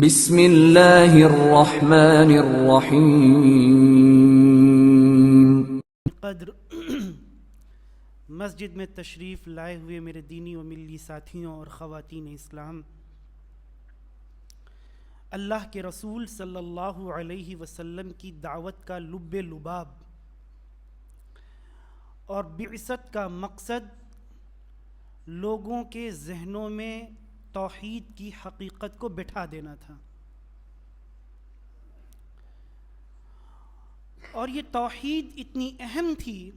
بسم اللہ الرحمن الرحیم۔ قدر مسجد میں تشریف لائے ہوئے میرے دینی و ملی ساتھیوں اور خواتین اسلام، اللہ کے رسول صلی اللہ علیہ وسلم کی دعوت کا لب لباب اور بعثت کا مقصد لوگوں کے ذہنوں میں توحید کی حقیقت کو بٹھا دینا تھا، اور یہ توحید اتنی اہم تھی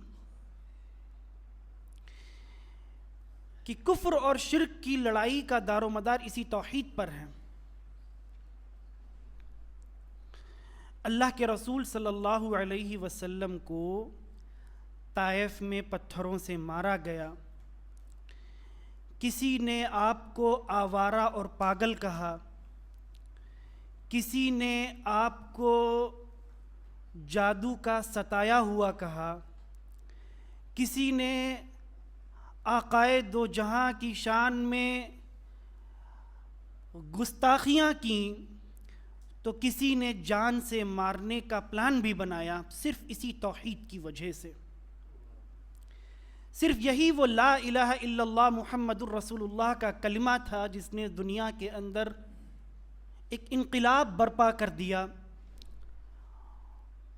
کہ کفر اور شرک کی لڑائی کا دار و مدار اسی توحید پر ہے۔ اللہ کے رسول صلی اللہ علیہ وسلم کو طائف میں پتھروں سے مارا گیا، کسی نے آپ کو آوارہ اور پاگل کہا، کسی نے آپ کو جادو کا ستایا ہوا کہا، کسی نے آقائے دو جہاں کی شان میں گستاخیاں کیں، تو کسی نے جان سے مارنے کا پلان بھی بنایا، صرف اسی توحید کی وجہ سے۔ صرف یہی وہ لا الہ الا اللہ محمد الرسول اللہ کا کلمہ تھا جس نے دنیا کے اندر ایک انقلاب برپا کر دیا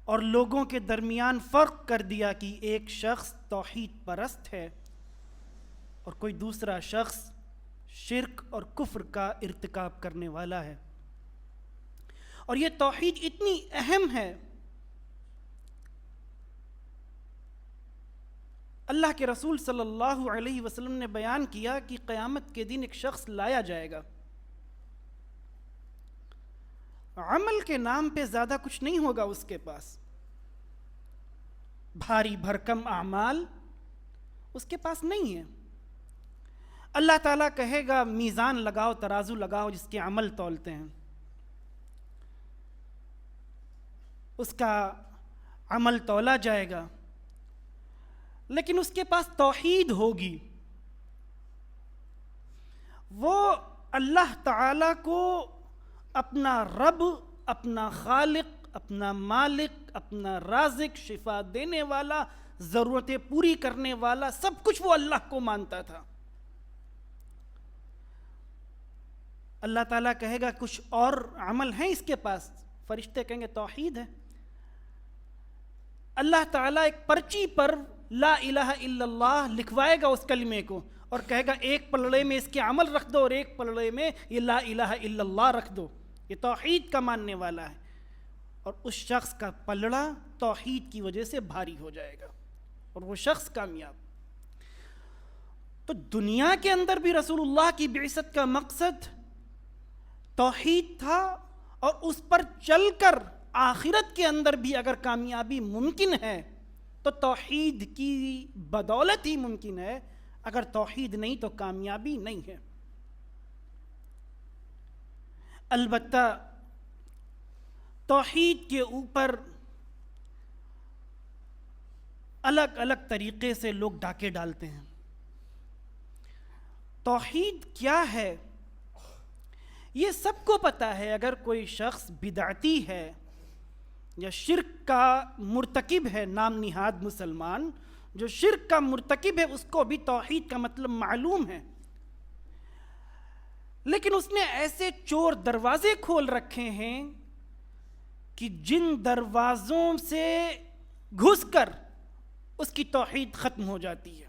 اور لوگوں کے درمیان فرق کر دیا کہ ایک شخص توحید پرست ہے اور کوئی دوسرا شخص شرک اور کفر کا ارتکاب کرنے والا ہے۔ اور یہ توحید اتنی اہم ہے، اللہ کے رسول صلی اللہ علیہ وسلم نے بیان کیا کہ قیامت کے دن ایک شخص لایا جائے گا، عمل کے نام پہ زیادہ کچھ نہیں ہوگا اس کے پاس، بھاری بھرکم اعمال اس کے پاس نہیں ہے۔ اللہ تعالیٰ کہے گا میزان لگاؤ، ترازو لگاؤ، جس کے عمل تولتے ہیں، اس کا عمل تولا جائے گا، لیکن اس کے پاس توحید ہوگی، وہ اللہ تعالیٰ کو اپنا رب، اپنا خالق، اپنا مالک، اپنا رازق، شفا دینے والا، ضرورتیں پوری کرنے والا، سب کچھ وہ اللہ کو مانتا تھا۔ اللہ تعالیٰ کہے گا کچھ اور عمل ہیں اس کے پاس، فرشتے کہیں گے توحید ہے۔ اللہ تعالیٰ ایک پرچی پر لا الہ الا اللہ لکھوائے گا اس کلمے کو، اور کہے گا ایک پلڑے میں اس کے عمل رکھ دو اور ایک پلڑے میں یہ لا الہ الا اللہ رکھ دو، یہ توحید کا ماننے والا ہے، اور اس شخص کا پلڑا توحید کی وجہ سے بھاری ہو جائے گا اور وہ شخص کامیاب۔ تو دنیا کے اندر بھی رسول اللہ کی بعثت کا مقصد توحید تھا، اور اس پر چل کر آخرت کے اندر بھی اگر کامیابی ممکن ہے تو توحید کی بدولت ہی ممکن ہے، اگر توحید نہیں تو کامیابی نہیں ہے۔ البتہ توحید کے اوپر الگ الگ طریقے سے لوگ ڈاکے ڈالتے ہیں۔ توحید کیا ہے یہ سب کو پتہ ہے، اگر کوئی شخص بدعتی ہے یا شرک کا مرتکب ہے، نام نہاد مسلمان جو شرک کا مرتکب ہے، اس کو بھی توحید کا مطلب معلوم ہے، لیکن اس نے ایسے چور دروازے کھول رکھے ہیں کہ جن دروازوں سے گھس کر اس کی توحید ختم ہو جاتی ہے۔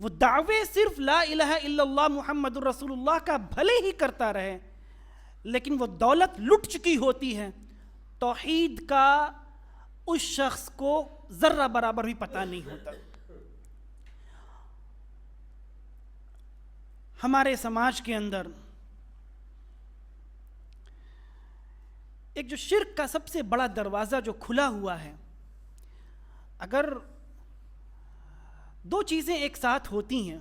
وہ دعوے صرف لا الہ الا اللہ محمد الرسول اللہ کا بھلے ہی کرتا رہے، لیکن وہ دولت لٹ چکی ہوتی ہے، توحید کا اس شخص کو ذرہ برابر بھی پتہ نہیں ہوتا۔ ہمارے سماج کے اندر ایک جو شرک کا سب سے بڑا دروازہ جو کھلا ہوا ہے، اگر دو چیزیں ایک ساتھ ہوتی ہیں،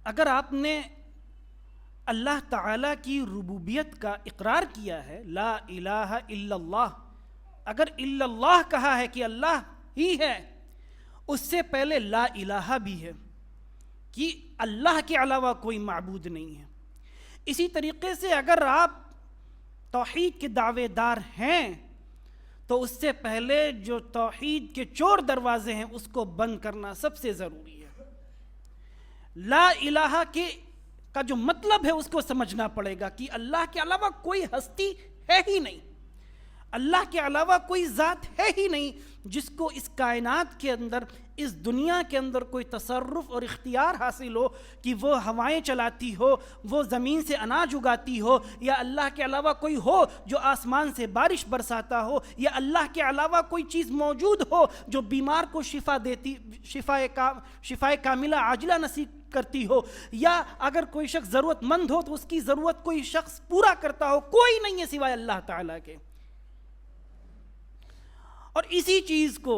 اگر آپ نے اللہ تعالیٰ کی ربوبیت کا اقرار کیا ہے، لا الہ الا اللہ، اگر الا اللہ کہا ہے کہ اللہ ہی ہے، اس سے پہلے لا الہ بھی ہے کہ اللہ کے علاوہ کوئی معبود نہیں ہے، اسی طریقے سے اگر آپ توحید کے دعوے دار ہیں تو اس سے پہلے جو توحید کے چور دروازے ہیں اس کو بند کرنا سب سے ضروری ہے۔ لا الہ کا جو مطلب ہے اس کو سمجھنا پڑے گا کہ اللہ کے علاوہ کوئی ہستی ہے ہی نہیں، اللہ کے علاوہ کوئی ذات ہے ہی نہیں جس کو اس کائنات کے اندر، اس دنیا کے اندر کوئی تصرف اور اختیار حاصل ہو کہ وہ ہوائیں چلاتی ہو، وہ زمین سے اناج اگاتی ہو، یا اللہ کے علاوہ کوئی ہو جو آسمان سے بارش برساتا ہو، یا اللہ کے علاوہ کوئی چیز موجود ہو جو بیمار کو شفا دیتی، شفائے کاملہ عاجلہ نصیب کرتی ہو، یا اگر کوئی شخص ضرورت مند ہو تو اس کی ضرورت کوئی شخص پورا کرتا ہو، کوئی نہیں ہے سوائے اللہ تعالیٰ کے۔ اور اسی چیز کو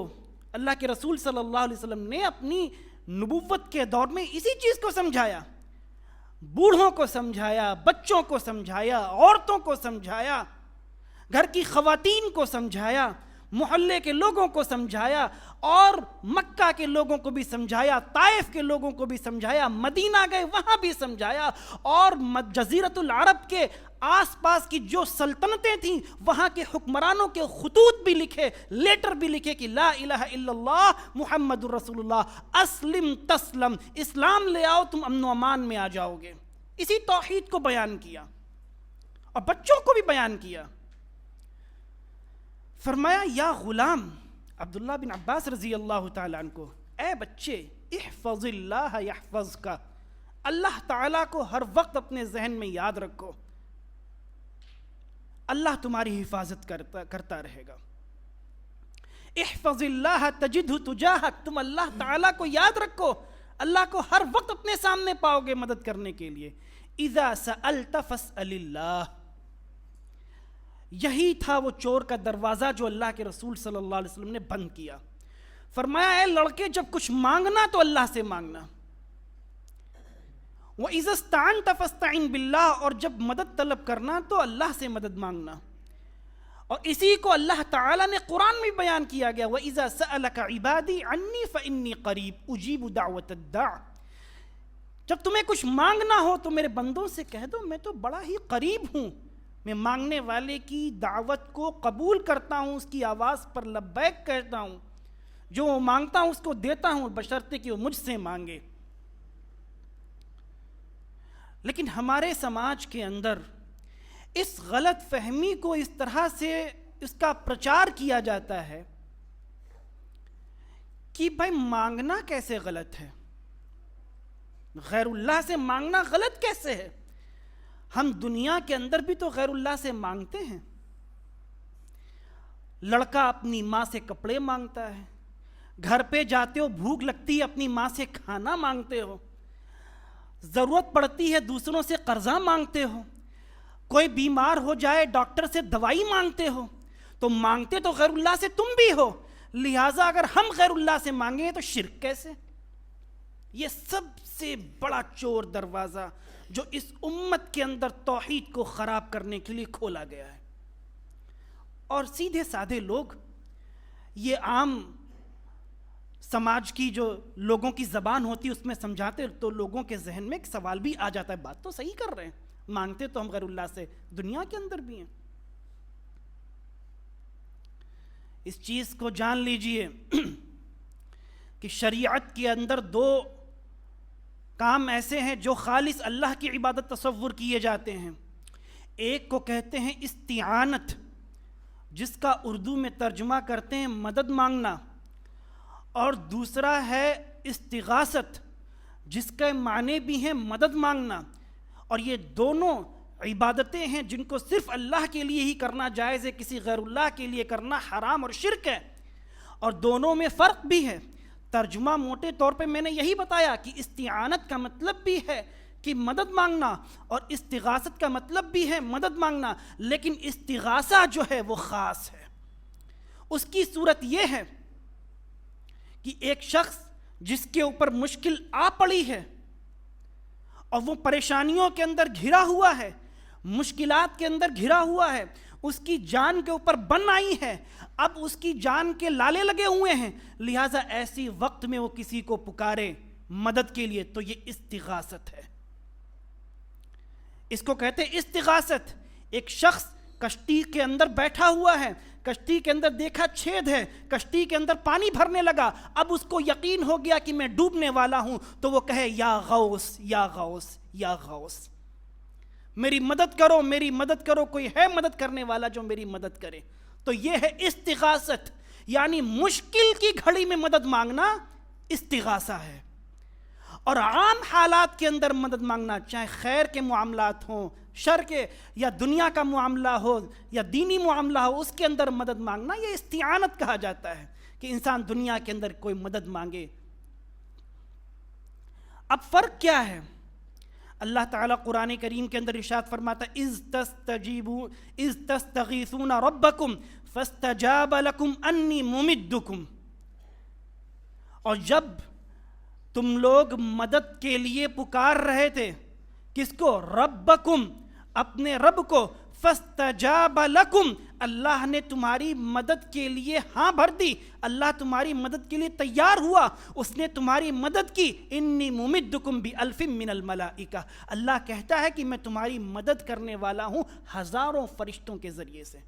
اللہ کے رسول صلی اللہ علیہ وسلم نے اپنی نبوت کے دور میں اسی چیز کو سمجھایا، بوڑھوں کو سمجھایا، بچوں کو سمجھایا، عورتوں کو سمجھایا، گھر کی خواتین کو سمجھایا، محلے کے لوگوں کو سمجھایا، اور مکہ کے لوگوں کو بھی سمجھایا، طائف کے لوگوں کو بھی سمجھایا، مدینہ گئے وہاں بھی سمجھایا، اور جزیرۃ العرب کے آس پاس کی جو سلطنتیں تھیں وہاں کے حکمرانوں کے خطوط بھی لکھے، لیٹر بھی لکھے کہ لا الہ الا اللہ محمد الرسول اللہ، اسلم تسلم، اسلام لے آؤ تم امن و امان میں آ جاؤ گے۔ اسی توحید کو بیان کیا اور بچوں کو بھی بیان کیا۔ فرمایا یا غلام، عبداللہ بن عباس رضی اللہ تعالیٰ عنہ کو، اے بچے، احفظ اللہ یحفظک، اللہ تعالیٰ کو ہر وقت اپنے ذہن میں یاد رکھو، اللہ تمہاری حفاظت کرتا رہے گا۔ احفظ اللہ تجدہ تجاہک، تم اللہ تعالیٰ کو یاد رکھو، اللہ کو ہر وقت اپنے سامنے پاؤ گے مدد کرنے کے لیے۔ اذا سألت فاسأل اللہ، یہی تھا وہ چور کا دروازہ جو اللہ کے رسول صلی اللہ علیہ وسلم نے بند کیا۔ فرمایا اے لڑکے، جب کچھ مانگنا تو اللہ سے مانگنا، وَإِذَا اسْتَعَنْتَ فَاسْتَعِنْ بِاللَّهِ، اور جب مدد طلب کرنا تو اللہ سے مدد مانگنا۔ اور اسی کو اللہ تعالیٰ نے قرآن میں بیان کیا گیا، وَإِذَا سَأَلَكَ عِبَادِي عَنِّي فَإِنِّي قَرِيبٌ أُجِيبُ دَعْوَةَ الدَّاعِ، جب تمہیں کچھ مانگنا ہو تو میرے بندوں سے کہہ دو میں تو بڑا ہی قریب ہوں، میں مانگنے والے کی دعوت کو قبول کرتا ہوں، اس کی آواز پر لبیک کہتا ہوں، جو وہ مانگتا ہوں اس کو دیتا ہوں، بشرطے کہ وہ مجھ سے مانگے۔ لیکن ہمارے سماج کے اندر اس غلط فہمی کو اس طرح سے اس کا پرچار کیا جاتا ہے کہ بھائی مانگنا کیسے غلط ہے، غیر اللہ سے مانگنا غلط کیسے ہے؟ ہم دنیا کے اندر بھی تو غیر اللہ سے مانگتے ہیں۔ لڑکا اپنی ماں سے کپڑے مانگتا ہے، گھر پہ جاتے ہو بھوک لگتی ہے اپنی ماں سے کھانا مانگتے ہو، ضرورت پڑتی ہے دوسروں سے قرضہ مانگتے ہو، کوئی بیمار ہو جائے ڈاکٹر سے دوائی مانگتے ہو، تو مانگتے تو غیر اللہ سے تم بھی ہو، لہٰذا اگر ہم غیر اللہ سے مانگیں تو شرک کیسے؟ یہ سب سے بڑا چور دروازہ جو اس امت کے اندر توحید کو خراب کرنے کے لیے کھولا گیا ہے۔ اور سیدھے سادھے لوگ یہ عام سماج کی جو لوگوں کی زبان ہوتی ہے اس میں سمجھاتے تو لوگوں کے ذہن میں ایک سوال بھی آ جاتا ہے، بات تو صحیح کر رہے ہیں، مانگتے تو ہم غیر اللہ سے دنیا کے اندر بھی ہیں۔ اس چیز کو جان لیجئے کہ شریعت کے اندر دو کام ایسے ہیں جو خالص اللہ کی عبادت تصور کیے جاتے ہیں۔ ایک کو کہتے ہیں استعانت، جس کا اردو میں ترجمہ کرتے ہیں مدد مانگنا، اور دوسرا ہے استغاثت، جس کا معنی بھی ہے مدد مانگنا۔ اور یہ دونوں عبادتیں ہیں جن کو صرف اللہ کے لیے ہی کرنا جائز ہے، کسی غیر اللہ کے لیے کرنا حرام اور شرک ہے، اور دونوں میں فرق بھی ہے۔ ترجمہ موٹے طور پہ میں نے یہی بتایا کہ استعانت کا مطلب بھی ہے کہ مدد مانگنا، اور استغاثت کا مطلب بھی ہے مدد مانگنا، لیکن استغاثہ جو ہے وہ خاص ہے۔ اس کی صورت یہ ہے کہ ایک شخص جس کے اوپر مشکل آ پڑی ہے اور وہ پریشانیوں کے اندر گھرا ہوا ہے، مشکلات کے اندر گھرا ہوا ہے، اس کی جان کے اوپر بن آئی ہے، اب اس کی جان کے لالے لگے ہوئے ہیں، لہٰذا ایسی وقت میں وہ کسی کو پکارے مدد کے لیے تو یہ استغاثت ہے۔ اس کو کہتے ہیں استغاثت. ایک شخص کشتی کے اندر بیٹھا ہوا ہے, کشتی کے اندر دیکھا چھید ہے, کشتی کے اندر پانی بھرنے لگا, اب اس کو یقین ہو گیا کہ میں ڈوبنے والا ہوں, تو وہ کہے یا غوث یا غوث یا غوث, میری مدد کرو میری مدد کرو, کوئی ہے مدد کرنے والا جو میری مدد کرے. تو یہ ہے استغاثت, یعنی مشکل کی گھڑی میں مدد مانگنا استغاثہ ہے. اور عام حالات کے اندر مدد مانگنا, چاہے خیر کے معاملات ہوں, شر کے, یا دنیا کا معاملہ ہو یا دینی معاملہ ہو, اس کے اندر مدد مانگنا یہ استعانت کہا جاتا ہے, کہ انسان دنیا کے اندر کوئی مدد مانگے. اب فرق کیا ہے؟ اللہ تعالیٰ قرآن کریم کے اندر ارشاد فرماتا ہے اذ تستغیثون ربکم فاستجاب لکم انی ممدکم. اور جب تم لوگ مدد کے لیے پکار رہے تھے, کس کو؟ ربکم, اپنے رب کو. فاستجاب لکم, اللہ نے تمہاری مدد کے لیے ہاں بھر دی, اللہ تمہاری مدد کے لیے تیار ہوا, اس نے تمہاری مدد کی. انی ممدکم بألف من الملائکہ, اللہ کہتا ہے کہ میں تمہاری مدد کرنے والا ہوں ہزاروں فرشتوں کے ذریعے سے.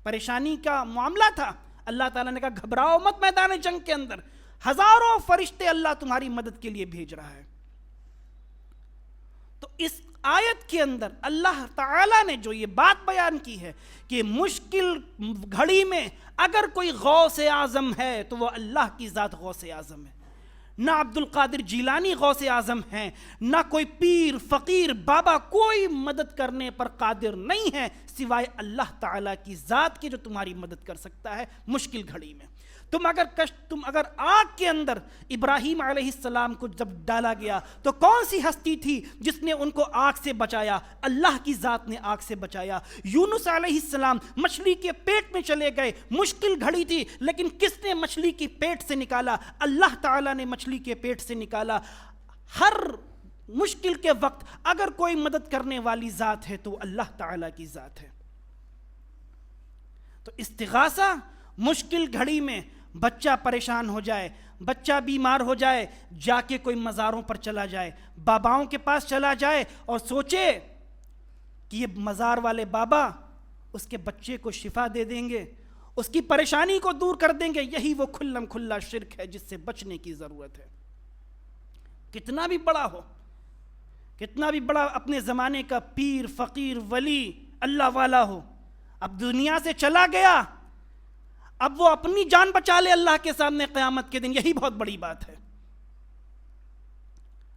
پریشانی کا معاملہ تھا, اللہ تعالیٰ نے کہا گھبراؤ مت میدان جنگ کے اندر, ہزاروں فرشتے اللہ تمہاری مدد کے لیے بھیج رہا ہے. تو اس آیت کے اندر اللہ تعالیٰ نے جو یہ بات بیان کی ہے کہ مشکل گھڑی میں اگر کوئی غوث اعظم ہے تو وہ اللہ کی ذات غوث اعظم ہے. نہ عبد القادر جیلانی غوث اعظم ہیں, نہ کوئی پیر فقیر بابا کوئی مدد کرنے پر قادر نہیں ہے سوائے اللہ تعالیٰ کی ذات کے, جو تمہاری مدد کر سکتا ہے مشکل گھڑی میں. تم اگر آگ کے اندر ابراہیم علیہ السلام کو جب ڈالا گیا تو کون سی ہستی تھی جس نے ان کو آگ سے بچایا؟ اللہ کی ذات نے آگ سے بچایا. یونس علیہ السلام مچھلی کے پیٹ میں چلے گئے, مشکل گھڑی تھی, لیکن کس نے مچھلی کی پیٹ سے نکالا؟ اللہ تعالیٰ نے مچھلی کے پیٹ سے نکالا. ہر مشکل کے وقت اگر کوئی مدد کرنے والی ذات ہے تو اللہ تعالیٰ کی ذات ہے. تو استغاثہ مشکل گھڑی میں, بچہ پریشان ہو جائے, بچہ بیمار ہو جائے, جا کے کوئی مزاروں پر چلا جائے, باباؤں کے پاس چلا جائے اور سوچے کہ یہ مزار والے بابا اس کے بچے کو شفا دے دیں گے, اس کی پریشانی کو دور کر دیں گے. یہی وہ کھلم کھلا شرک ہے جس سے بچنے کی ضرورت ہے. کتنا بھی بڑا ہو, کتنا بھی بڑا اپنے زمانے کا پیر فقیر ولی اللہ والا ہو, اب دنیا سے چلا گیا, اب وہ اپنی جان بچا لے اللہ کے سامنے قیامت کے دن, یہی بہت بڑی بات ہے.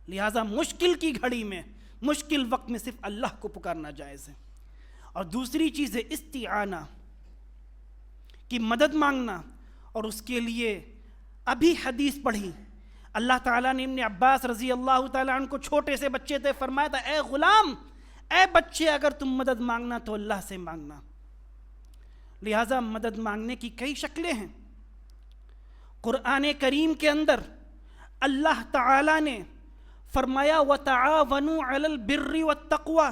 لہٰذا مشکل کی گھڑی میں, مشکل وقت میں صرف اللہ کو پکارنا جائز ہے. اور دوسری چیز ہے استعانہ, کی مدد مانگنا. اور اس کے لیے ابھی حدیث پڑھی, اللہ تعالیٰ نے ابن عباس رضی اللہ تعالیٰ عنہ کو, چھوٹے سے بچے تھے, فرمایا تھا اے غلام, اے بچے, اگر تم مدد مانگنا تو اللہ سے مانگنا. لہٰذا مدد مانگنے کی کئی شکلیں ہیں. قرآن کریم کے اندر اللہ تعالیٰ نے فرمایا وَتَعَاوَنُوا عَلَى الْبِرِّ وَالتَّقْوَى,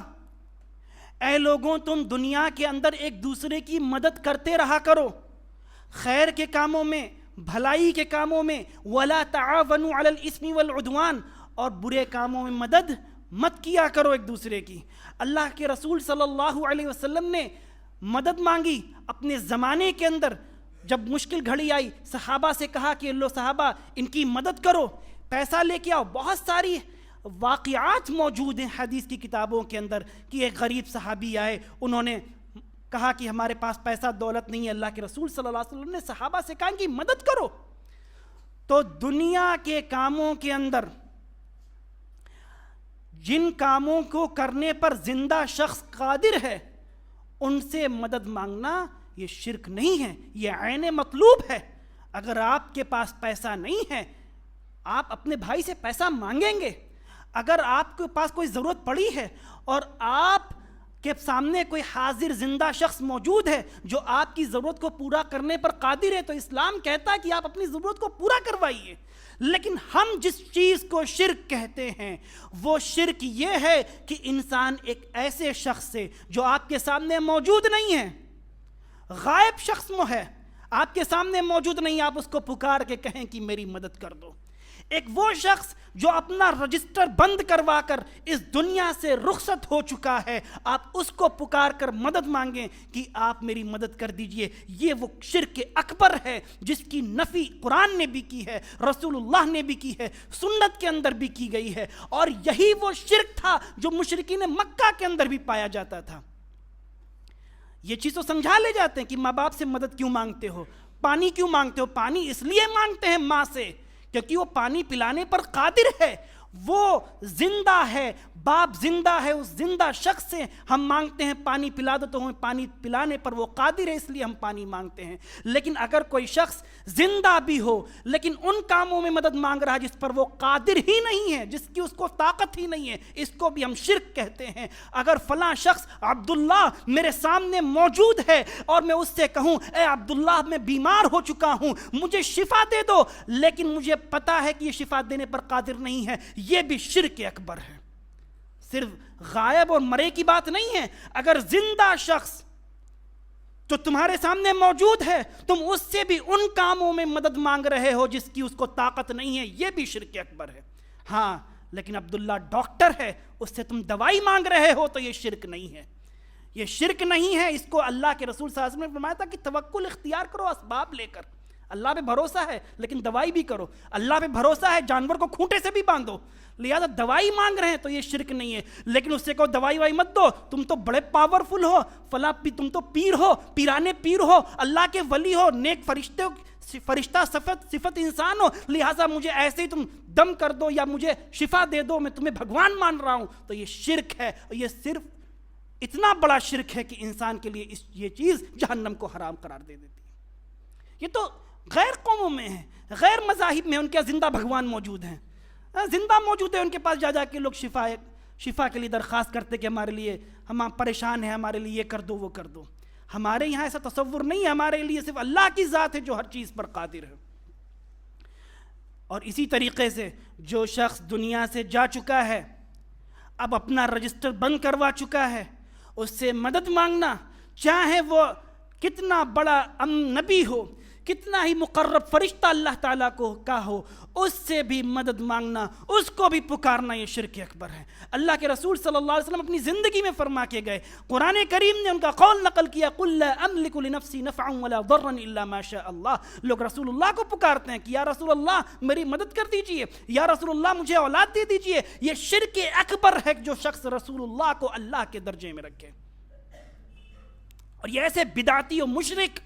اے لوگوں تم دنیا کے اندر ایک دوسرے کی مدد کرتے رہا کرو, خیر کے کاموں میں, بھلائی کے کاموں میں. وَلَا تَعَاوَنُوا عَلَى الْإِثْمِ وَالْعُدْوَانِ, اور برے کاموں میں مدد مت کیا کرو ایک دوسرے کی. اللہ کے رسول صلی اللہ علیہ وسلم نے مدد مانگی اپنے زمانے کے اندر. جب مشکل گھڑی آئی, صحابہ سے کہا کہ لو صحابہ ان کی مدد کرو, پیسہ لے کے آؤ. بہت ساری واقعات موجود ہیں حدیث کی کتابوں کے اندر کہ ایک غریب صحابی آئے, انہوں نے کہا کہ ہمارے پاس پیسہ دولت نہیں ہے. اللہ کے رسول صلی اللہ علیہ وسلم نے صحابہ سے کہا کہ مدد کرو. تو دنیا کے کاموں کے اندر جن کاموں کو کرنے پر زندہ شخص قادر ہے ان سے مدد مانگنا یہ شرک نہیں ہے, یہ عین مطلوب ہے. اگر آپ کے پاس پیسہ نہیں ہے, آپ اپنے بھائی سے پیسہ مانگیں گے. اگر آپ کے پاس کوئی ضرورت پڑی ہے اور آپ کے سامنے کوئی حاضر زندہ شخص موجود ہے جو آپ کی ضرورت کو پورا کرنے پر قادر ہے, تو اسلام کہتا ہے کہ آپ اپنی ضرورت کو پورا کروائیے. لیکن ہم جس چیز کو شرک کہتے ہیں وہ شرک یہ ہے کہ انسان ایک ایسے شخص سے جو آپ کے سامنے موجود نہیں ہے, غائب شخص ہے, آپ کے سامنے موجود نہیں, آپ اس کو پکار کے کہیں کہ میری مدد کر دو. ایک وہ شخص جو اپنا رجسٹر بند کروا کر اس دنیا سے رخصت ہو چکا ہے، آپ اس کو پکار کر مدد مانگیں کہ آپ میری مدد کر دیجئے، یہ وہ شرک اکبر ہے جس کی نفی قرآن نے بھی کی ہے، رسول اللہ نے بھی کی ہے، سنت کے اندر بھی کی گئی ہے، اور یہی وہ شرک تھا جو مشرکین مکہ کے اندر بھی پایا جاتا تھا۔ یہ چیز تو سمجھا لے جاتے ہیں کہ ماں باپ سے مدد کیوں مانگتے ہو، پانی کیوں مانگتے ہو، پانی اس لیے مانگتے ہیں ماں سے کیونکہ وہ پانی پلانے پر قادر ہے، وہ زندہ ہے، باپ زندہ ہے، اس زندہ شخص سے ہم مانگتے ہیں پانی پلا دو تو ہمیں پانی پلانے پر وہ قادر ہے، اس لیے ہم پانی مانگتے ہیں۔ لیکن اگر کوئی شخص زندہ بھی ہو لیکن ان کاموں میں مدد مانگ رہا ہے جس پر وہ قادر ہی نہیں ہے، جس کی اس کو طاقت ہی نہیں ہے، اس کو بھی ہم شرک کہتے ہیں۔ اگر فلاں شخص عبداللہ میرے سامنے موجود ہے اور میں اس سے کہوں اے عبداللہ میں بیمار ہو چکا ہوں، مجھے شفا دے دو، لیکن مجھے پتا ہے کہ یہ شفا دینے پر قادر نہیں ہے، یہ بھی شرک اکبر ہے۔ صرف غائب اور مرے کی بات نہیں ہے، اگر زندہ شخص جو تمہارے سامنے موجود ہے تم اس سے بھی ان کاموں میں مدد مانگ رہے ہو جس کی اس کو طاقت نہیں ہے، یہ بھی شرک اکبر ہے۔ ہاں لیکن عبداللہ ڈاکٹر ہے، اس سے تم دوائی مانگ رہے ہو تو یہ شرک نہیں ہے، یہ شرک نہیں ہے۔ اس کو اللہ کے رسول صلی اللہ علیہ وسلم نے فرمایا تھا کہ توکل اختیار کرو اسباب لے کر، اللہ پہ بھروسہ ہے لیکن دوائی بھی کرو، اللہ پہ بھروسہ ہے جانور کو کھوٹے سے بھی باندھو، لہذا دوائی مانگ رہے ہیں تو یہ شرک نہیں ہے۔ لیکن اس سے کہو دوائی وائی مت دو، تم تو بڑے پاورفل ہو، فلاں تم تو پیر ہو، پیرانے پیر ہو، اللہ کے ولی ہو، نیک فرشتہ صفت انسان ہو، لہٰذا مجھے ایسے ہی تم دم کر دو یا مجھے شفا دے دو، میں تمہیں بھگوان مان رہا ہوں، تو یہ شرک ہے، اور یہ صرف اتنا بڑا شرک ہے کہ انسان کے لیے یہ چیز جہنم کو حرام قرار دے دیتی ہے۔ یہ تو غیر قوموں میں ہے، غیر مذاہب میں ان کے زندہ بھگوان موجود ہیں، زندہ موجود ہے، ان کے پاس جا جا کے لوگ شفا کے لیے درخواست کرتے کہ ہمارے لیے ہم پریشان ہیں، ہمارے لیے یہ کر دو وہ کر دو۔ ہمارے یہاں ایسا تصور نہیں ہے، ہمارے لیے صرف اللہ کی ذات ہے جو ہر چیز پر قادر ہے۔ اور اسی طریقے سے جو شخص دنیا سے جا چکا ہے، اب اپنا رجسٹر بند کروا چکا ہے، اس سے مدد مانگنا، چاہے وہ کتنا بڑا نبی ہو، کتنا ہی مقرب فرشتہ اللہ تعالیٰ کو کا ہو، اس سے بھی مدد مانگنا، اس کو بھی پکارنا، یہ شرک اکبر ہے۔ اللہ کے رسول صلی اللہ علیہ وسلم اپنی زندگی میں فرما کے گئے، قرآن کریم نے ان کا قول نقل کیا، قُلْ لَا أَمْلِكُ لِنَفْسِي نَفْعًا وَلَا ضَرًّا إِلَّا مَا شَاءَ اللَّهُ۔ لوگ رسول اللہ کو پکارتے ہیں کہ یا رسول اللہ میری مدد کر دیجئے، یا رسول اللہ مجھے اولاد دے دیجئے۔ یہ شرک اکبر ہے جو شخص رسول اللہ کو اللہ کے درجے میں رکھے۔ اور یہ ایسے بدعتی و مشرک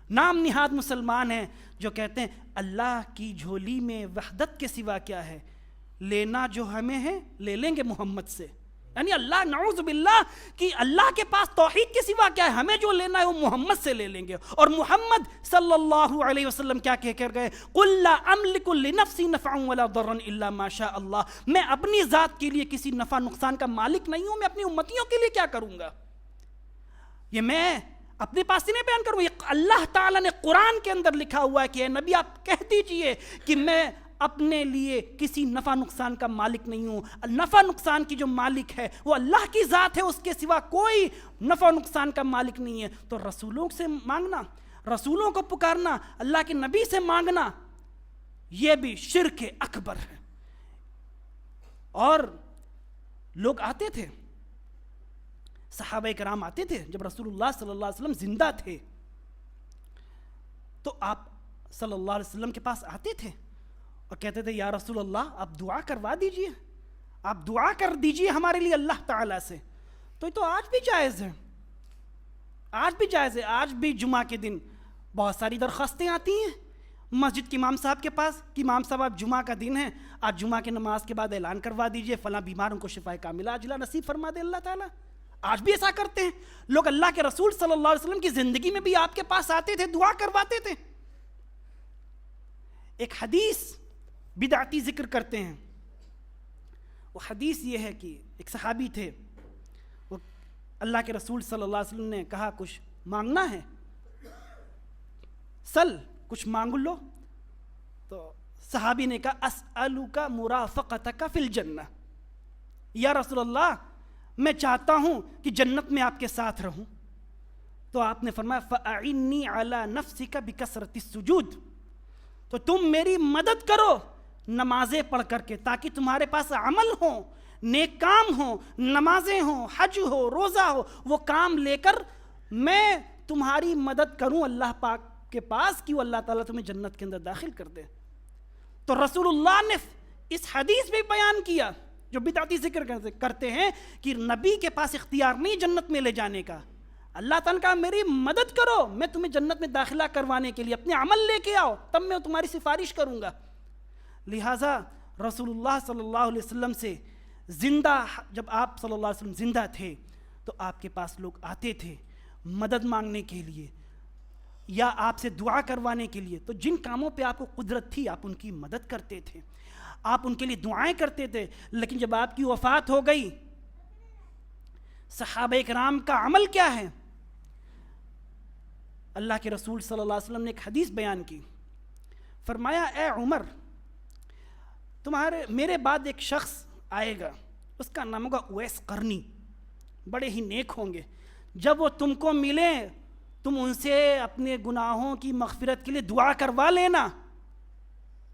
نام نہاد مسلمان ہیں جو کہتے ہیں اللہ کی جھولی میں وحدت کے سوا کیا ہے، لینا جو ہمیں ہے لے لیں گے محمد سے، یعنی اللہ نعوذ باللہ کہ اللہ کے پاس توحید کے سوا کیا ہے، ہمیں جو لینا ہے وہ محمد سے لے لیں گے۔ اور محمد صلی اللہ علیہ وسلم کیا کہہ کر گئے، قُلْ لَا أَمْلِكُ لِنَفْسِي نَفْعًا وَلَا ضَرًّا إِلَّا مَا شَاءَ اللَّهُ۔ میں اپنی ذات کے لیے کسی نفع نقصان کا مالک نہیں ہوں، میں اپنی امتیوں کے لیے کیا کروں گا، یہ میں اپنے پاس سے نہیں بیان کروں، یہ اللہ تعالیٰ نے قرآن کے اندر لکھا ہوا ہے کہ اے نبی آپ کہہ دیجئے کہ میں اپنے لیے کسی نفع نقصان کا مالک نہیں ہوں، نفع نقصان کی جو مالک ہے وہ اللہ کی ذات ہے، اس کے سوا کوئی نفع نقصان کا مالک نہیں ہے۔ تو رسولوں سے مانگنا، رسولوں کو پکارنا، اللہ کے نبی سے مانگنا، یہ بھی شرک اکبر ہے۔ اور لوگ آتے تھے، صحابہ کرام آتے تھے جب رسول اللہ صلی اللہ علیہ وسلم زندہ تھے تو آپ صلی اللہ علیہ وسلم کے پاس آتے تھے اور کہتے تھے یا رسول اللہ آپ دعا کروا دیجئے، آپ دعا کر دیجئے ہمارے لیے اللہ تعالیٰ سے۔ تو یہ تو آج بھی جائز ہے، آج بھی جائز ہے، آج بھی جمعہ کے دن بہت ساری درخواستیں آتی ہیں مسجد کے امام صاحب کے پاس کہ امام صاحب آج جمعہ کا دن ہے، آج جمعہ کے نماز کے بعد اعلان کروا دیجئے فلاں بیمار ان کو شفا کاملہ عاجلہ نصیب فرما دے اللہ تعالیٰ۔ آج بھی ایسا کرتے ہیں لوگ، اللہ کے رسول صلی اللہ علیہ وسلم کی زندگی میں بھی آپ کے پاس آتے تھے، دعا کرواتے تھے۔ ایک حدیث بدعتی ذکر کرتے ہیں، وہ حدیث یہ ہے کہ ایک صحابی تھے، وہ اللہ کے رسول صلی اللہ علیہ وسلم نے کہا کچھ مانگنا ہے، سل کچھ مانگ لو، تو صحابی نے کہا اسألک مرافقتک فی الجنہ، یا رسول اللہ میں چاہتا ہوں کہ جنت میں آپ کے ساتھ رہوں۔ تو آپ نے فرمایا فَأَعِنِّي عَلَى نَفْسِكَ بِكَثْرَةِ السُّجُودِ، تو تم میری مدد کرو نمازیں پڑھ کر کے، تاکہ تمہارے پاس عمل ہوں، نیک کام ہوں، نمازیں ہوں، حج ہو، روزہ ہو، وہ کام لے کر میں تمہاری مدد کروں اللہ پاک کے پاس کہ وہ اللہ تعالیٰ تمہیں جنت کے اندر داخل کر دے۔ تو رسول اللہ نے اس حدیث میں بیان کیا، جو بدعتی ذکر کرتے ہیں کہ نبی کے پاس اختیار نہیں جنت میں لے جانے کا، اللہ تعالیٰ نے کہا میری مدد کرو، میں تمہیں جنت میں داخلہ کروانے کے لیے اپنے عمل لے کے آؤ، تب میں تمہاری سفارش کروں گا۔ لہٰذا رسول اللہ صلی اللہ علیہ وسلم سے زندہ، جب آپ صلی اللہ علیہ وسلم زندہ تھے تو آپ کے پاس لوگ آتے تھے مدد مانگنے کے لیے یا آپ سے دعا کروانے کے لیے، تو جن کاموں پہ آپ کو قدرت تھی آپ ان کی مدد کرتے تھے، آپ ان کے لیے دعائیں کرتے تھے۔ لیکن جب آپ کی وفات ہو گئی، صحابہ کرام کا عمل کیا ہے؟ اللہ کے رسول صلی اللہ علیہ وسلم نے ایک حدیث بیان کی، فرمایا اے عمر، میرے بعد ایک شخص آئے گا، اس کا نام ہوگا اویس قرنی، بڑے ہی نیک ہوں گے، جب وہ تم کو ملیں تم ان سے اپنے گناہوں کی مغفرت کے لیے دعا کروا لینا،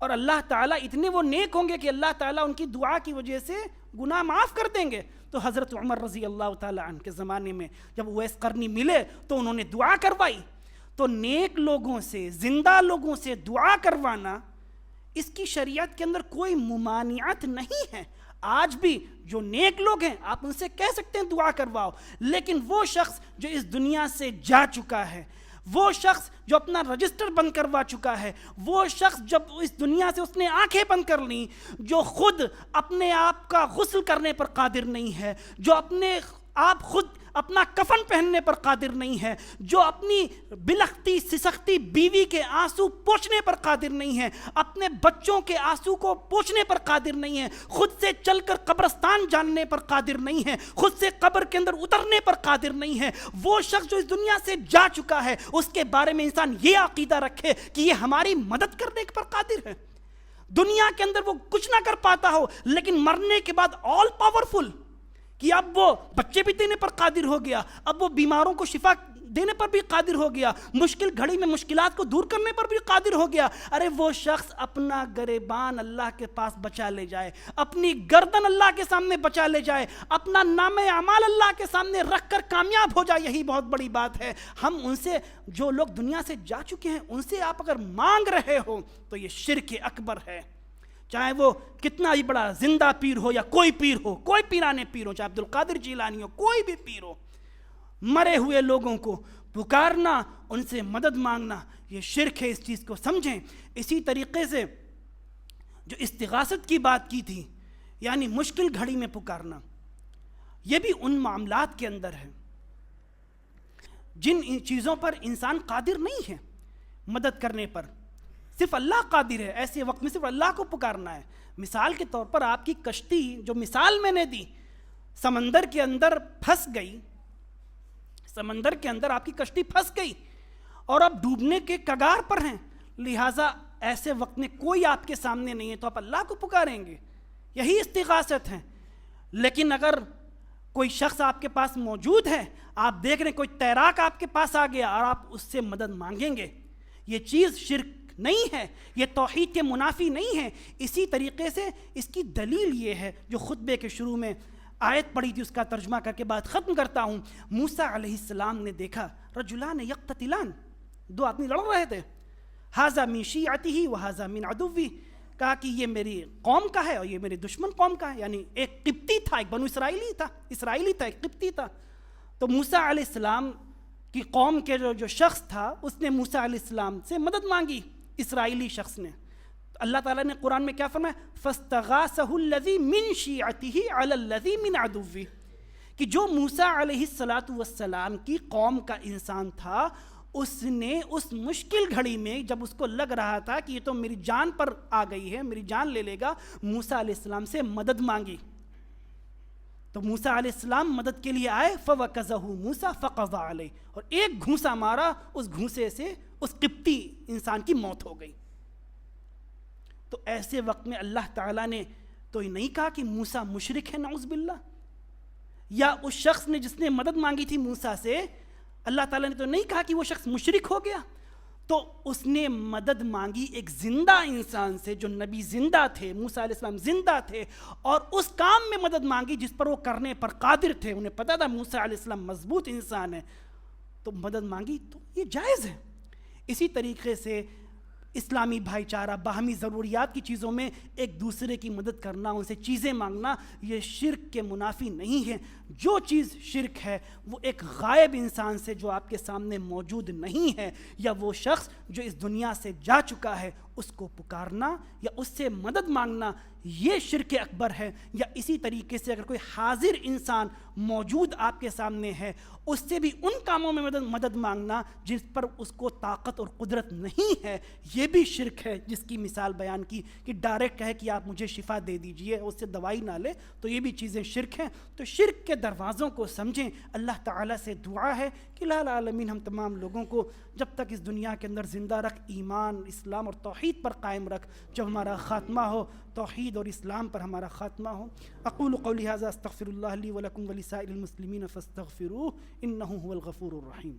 اور اللہ تعالیٰ اتنے وہ نیک ہوں گے کہ اللہ تعالیٰ ان کی دعا کی وجہ سے گناہ معاف کر دیں گے۔ تو حضرت عمر رضی اللہ تعالیٰ عنہ کے زمانے میں جب اویس قرنی ملے تو انہوں نے دعا کروائی۔ تو نیک لوگوں سے، زندہ لوگوں سے دعا کروانا، اس کی شریعت کے اندر کوئی ممانعت نہیں ہے۔ آج بھی جو نیک لوگ ہیں آپ ان سے کہہ سکتے ہیں دعا کرواؤ، لیکن وہ شخص جو اس دنیا سے جا چکا ہے، وہ شخص جو اپنا رجسٹر بند کروا چکا ہے، وہ شخص جب اس دنیا سے اس نے آنکھیں بند کر لیں، جو خود اپنے آپ کا غسل کرنے پر قادر نہیں ہے، جو اپنے آپ خود اپنا کفن پہننے پر قادر نہیں ہے، جو اپنی بلختی سسختی بیوی کے آنسو پوچھنے پر قادر نہیں ہے، اپنے بچوں کے آنسو کو پوچھنے پر قادر نہیں ہے، خود سے چل کر قبرستان جاننے پر قادر نہیں ہے، خود سے قبر کے اندر اترنے پر قادر نہیں ہے، وہ شخص جو اس دنیا سے جا چکا ہے، اس کے بارے میں انسان یہ عقیدہ رکھے کہ یہ ہماری مدد کرنے پر قادر ہے۔ دنیا کے اندر وہ کچھ نہ کر پاتا ہو، لیکن مرنے کے بعد آل پاورفل، کہ اب وہ بچے بھی دینے پر قادر ہو گیا، اب وہ بیماروں کو شفا دینے پر بھی قادر ہو گیا، مشکل گھڑی میں مشکلات کو دور کرنے پر بھی قادر ہو گیا۔ ارے وہ شخص اپنا گریبان اللہ کے پاس بچا لے جائے، اپنی گردن اللہ کے سامنے بچا لے جائے، اپنا نام اعمال اللہ کے سامنے رکھ کر کامیاب ہو جائے، یہی بہت بڑی بات ہے۔ ہم ان سے، جو لوگ دنیا سے جا چکے ہیں، ان سے آپ اگر مانگ رہے ہو تو یہ شرک اکبر ہے، چاہے وہ کتنا ہی بڑا زندہ پیر ہو یا کوئی پیر ہو، کوئی پیرانے پیر ہو، چاہے عبدالقادر جیلانی ہو، کوئی بھی پیر ہو، مرے ہوئے لوگوں کو پکارنا، ان سے مدد مانگنا، یہ شرک ہے، اس چیز کو سمجھیں۔ اسی طریقے سے جو استغاثت کی بات کی تھی، یعنی مشکل گھڑی میں پکارنا، یہ بھی ان معاملات کے اندر ہے جن چیزوں پر انسان قادر نہیں ہے مدد کرنے پر، صرف اللہ قادر ہے۔ ایسے وقت میں صرف اللہ کو پکارنا ہے۔ مثال کے طور پر آپ کی کشتی، جو مثال میں نے دی، سمندر کے اندر پھنس گئی، سمندر کے اندر آپ کی کشتی پھنس گئی اور آپ ڈوبنے کے کگار پر ہیں، لہٰذا ایسے وقت میں کوئی آپ کے سامنے نہیں ہے تو آپ اللہ کو پکاریں گے، یہی استغاثت ہے۔ لیکن اگر کوئی شخص آپ کے پاس موجود ہے، آپ دیکھ رہے ہیں کوئی تیراک آپ کے پاس آ گیا اور آپ اس سے مدد مانگیں گے، یہ چیز شرک نہیں ہے، یہ توحید کے منافی نہیں ہے۔ اسی طریقے سے اس کی دلیل یہ ہے جو خطبے کے شروع میں آیت پڑھی تھی، اس کا ترجمہ کر کے بات ختم کرتا ہوں۔ موسیٰ علیہ السلام نے دیکھا رجلان یقتتلان، دو آدمی لڑ رہے تھے، ھذا من شیعتہ وھذا من عدوہ، کہا کہ یہ میری قوم کا ہے اور یہ میری دشمن قوم کا ہے، یعنی ایک قبطی تھا، ایک بنو اسرائیلی تھا، ایک قبطی تھا۔ تو موسیٰ علیہ السلام کی قوم کے جو شخص تھا، اس نے موسیٰ علیہ السلام سے مدد مانگی، اسرائیلی شخص نے۔ اللہ تعالیٰ نے قرآن میں کیا فرمایا؟ فَاسْتَغَاثَهُ الَّذِي مِن شِيعَتِهِ عَلَى الَّذِي مِنْ عَدُوِّهِ، کہ جو موسیٰ علیہ السلام کی قوم کا انسان تھا، اس نے اس مشکل گھڑی میں جب اس کو لگ رہا تھا کہ یہ تو میری جان پر آ گئی ہے، میری جان لے لے گا، موسیٰ علیہ السلام سے مدد مانگی۔ تو موسیٰ علیہ السلام مدد کے لیے آئے، فَوَكَزَهُ مُوسَى فَقَضَى عَلَيْهِ، اور ایک گھونسا مارا، اس گھونسے سے اس قبطی انسان کی موت ہو گئی۔ تو ایسے وقت میں اللہ تعالیٰ نے تو یہ نہیں کہا کہ موسیٰ مشرک ہے، نعوذ باللہ، یا اس شخص نے جس نے مدد مانگی تھی موسیٰ سے، اللہ تعالیٰ نے تو نہیں کہا کہ وہ شخص مشرک ہو گیا۔ تو اس نے مدد مانگی ایک زندہ انسان سے، جو نبی زندہ تھے، موسیٰ علیہ السلام زندہ تھے، اور اس کام میں مدد مانگی جس پر وہ کرنے پر قادر تھے. انہیں پتہ تھا موسیٰ علیہ السلام مضبوط انسان ہے، تو مدد مانگی، تو یہ جائز ہے. اسی طریقے سے اسلامی بھائی چارہ، باہمی ضروریات کی چیزوں میں ایک دوسرے کی مدد کرنا، ان سے چیزیں مانگنا، یہ شرک کے منافی نہیں ہے. جو چیز شرک ہے وہ ایک غائب انسان سے جو آپ کے سامنے موجود نہیں ہے، یا وہ شخص جو اس دنیا سے جا چکا ہے، اس کو پکارنا یا اس سے مدد مانگنا، یہ شرک اکبر ہے. یا اسی طریقے سے اگر کوئی حاضر انسان موجود آپ کے سامنے ہے، اس سے بھی ان کاموں میں مدد مانگنا جس پر اس کو طاقت اور قدرت نہیں ہے، یہ بھی شرک ہے. جس کی مثال بیان کی کہ ڈائریکٹ کہے کہ آپ مجھے شفا دے دیجئے، اس سے دوائی نہ لے، تو یہ بھی چیزیں شرک ہیں. تو شرک کے دروازوں کو سمجھیں. اللہ تعالیٰ سے دعا ہے کہ الہ العالمین ہم تمام لوگوں کو جب تک اس دنیا کے اندر زندہ رکھ، ایمان، اسلام اور توحید پر قائم رکھ. جب ہمارا خاتمہ ہو توحید اور اسلام پر ہمارا خاتمہ ہو. اقول قولی ھذا استغفر اللہ لی ولکم ولسائر المسلمین فاستغفروہ انہ هو الغفور الرحیم.